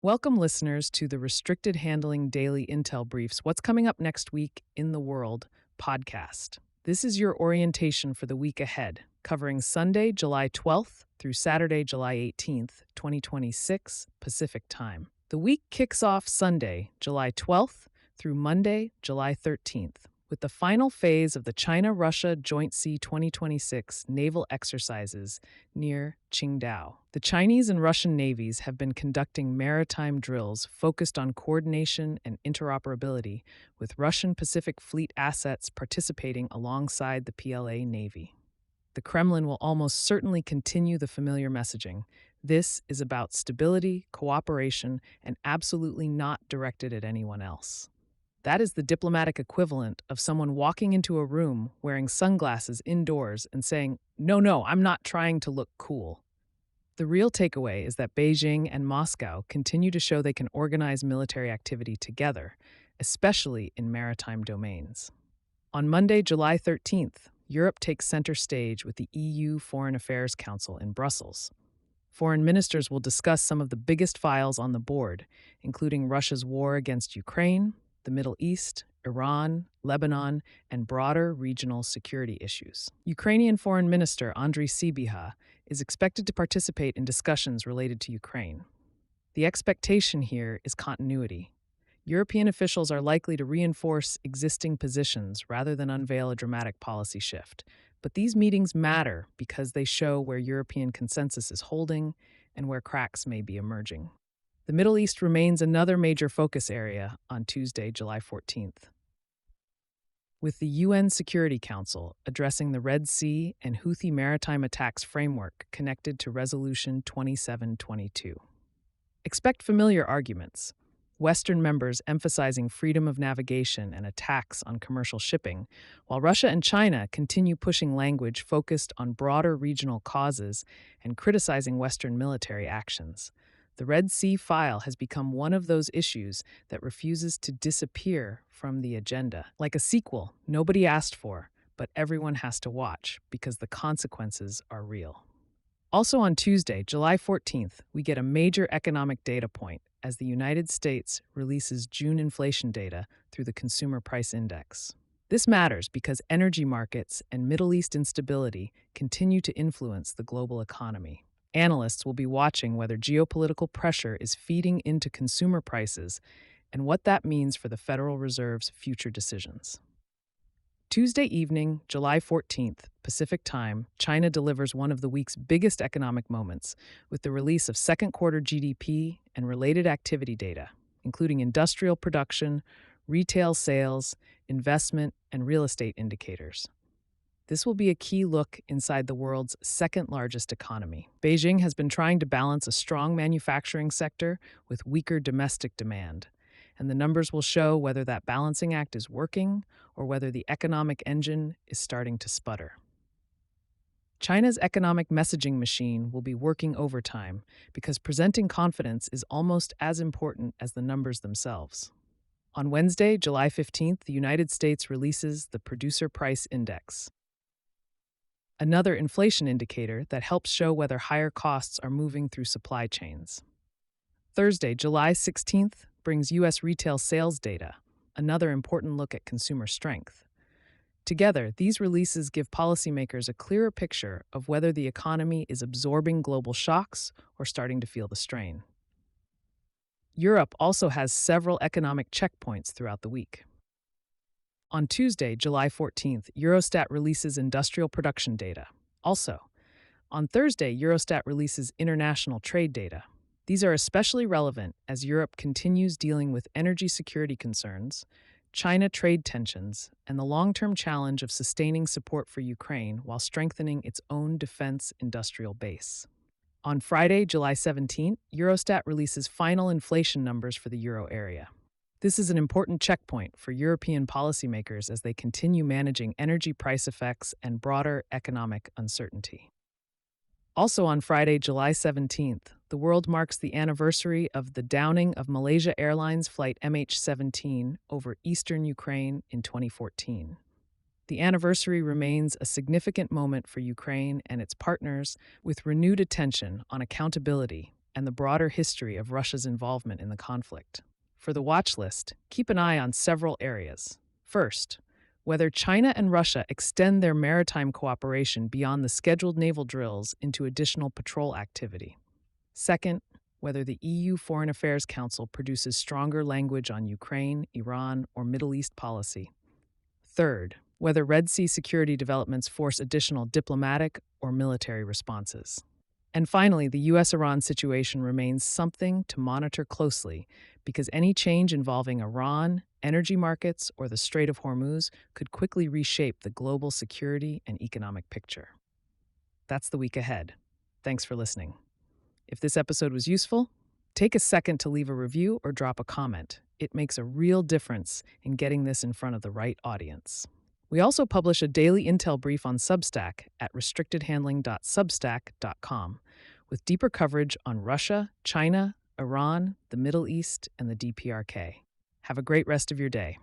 Welcome, listeners, to the Restricted Handling Daily Intel Briefs What's Coming Up Next Week in the World podcast. This is your orientation for the week ahead, covering Sunday, July 12th through Saturday, July 18th, 2026, Pacific Time. The week kicks off Sunday, July 12th through Monday, July 13th, with the final phase of the China-Russia Joint Sea 2026 naval exercises near Qingdao. The Chinese and Russian navies have been conducting maritime drills focused on coordination and interoperability, with Russian Pacific Fleet assets participating alongside the PLA Navy. The Kremlin will almost certainly continue the familiar messaging. This is about stability, cooperation, and absolutely not directed at anyone else. That is the diplomatic equivalent of someone walking into a room wearing sunglasses indoors and saying, No, I'm not trying to look cool." The real takeaway is that Beijing and Moscow continue to show they can organize military activity together, especially in maritime domains. On Monday, July 13th, Europe takes center stage with the EU Foreign Affairs Council in Brussels. Foreign ministers will discuss some of the biggest files on the board, including Russia's war against Ukraine, the Middle East, Iran, Lebanon, and broader regional security issues. Ukrainian Foreign Minister Andriy Sybiha is expected to participate in discussions related to Ukraine. The expectation here is continuity. European officials are likely to reinforce existing positions rather than unveil a dramatic policy shift. But these meetings matter because they show where European consensus is holding and where cracks may be emerging. The Middle East remains another major focus area on Tuesday, July 14th. With the UN Security Council addressing the Red Sea and Houthi maritime attacks framework connected to Resolution 2722. Expect familiar arguments. Western members emphasizing freedom of navigation and attacks on commercial shipping, while Russia and China continue pushing language focused on broader regional causes and criticizing Western military actions. The Red Sea file has become one of those issues that refuses to disappear from the agenda. Like a sequel nobody asked for, but everyone has to watch because the consequences are real. Also on Tuesday, July 14th, we get a major economic data point as the United States releases June inflation data through the Consumer Price Index. This matters because energy markets and Middle East instability continue to influence the global economy. Analysts will be watching whether geopolitical pressure is feeding into consumer prices and what that means for the Federal Reserve's future decisions. Tuesday evening, July 14th, Pacific Time, China delivers one of the week's biggest economic moments with the release of second quarter GDP and related activity data, including industrial production, retail sales, investment, and real estate indicators. This will be a key look inside the world's second largest economy. Beijing has been trying to balance a strong manufacturing sector with weaker domestic demand, and the numbers will show whether that balancing act is working or whether the economic engine is starting to sputter. China's economic messaging machine will be working overtime because presenting confidence is almost as important as the numbers themselves. On Wednesday, July 15th, the United States releases the Producer Price Index, another inflation indicator that helps show whether higher costs are moving through supply chains. Thursday, July 16th, brings U.S. retail sales data, another important look at consumer strength. Together, these releases give policymakers a clearer picture of whether the economy is absorbing global shocks or starting to feel the strain. Europe also has several economic checkpoints throughout the week. On Tuesday, July 14th, Eurostat releases industrial production data. Also, on Thursday, Eurostat releases international trade data. These are especially relevant as Europe continues dealing with energy security concerns, China trade tensions, and the long-term challenge of sustaining support for Ukraine while strengthening its own defense industrial base. On Friday, July 17th, Eurostat releases final inflation numbers for the euro area. This is an important checkpoint for European policymakers as they continue managing energy price effects and broader economic uncertainty. Also on Friday, July 17th, the world marks the anniversary of the downing of Malaysia Airlines flight MH17 over eastern Ukraine in 2014. The anniversary remains a significant moment for Ukraine and its partners, with renewed attention on accountability and the broader history of Russia's involvement in the conflict. For the watch list, keep an eye on several areas. First, whether China and Russia extend their maritime cooperation beyond the scheduled naval drills into additional patrol activity. Second, whether the EU Foreign Affairs Council produces stronger language on Ukraine, Iran, or Middle East policy. Third, whether Red Sea security developments force additional diplomatic or military responses. And finally, the U.S.-Iran situation remains something to monitor closely because any change involving Iran, energy markets, or the Strait of Hormuz could quickly reshape the global security and economic picture. That's the week ahead. Thanks for listening. If this episode was useful, take a second to leave a review or drop a comment. It makes a real difference in getting this in front of the right audience. We also publish a daily intel brief on Substack at restrictedhandling.substack.com with deeper coverage on Russia, China, Iran, the Middle East, and the DPRK. Have a great rest of your day.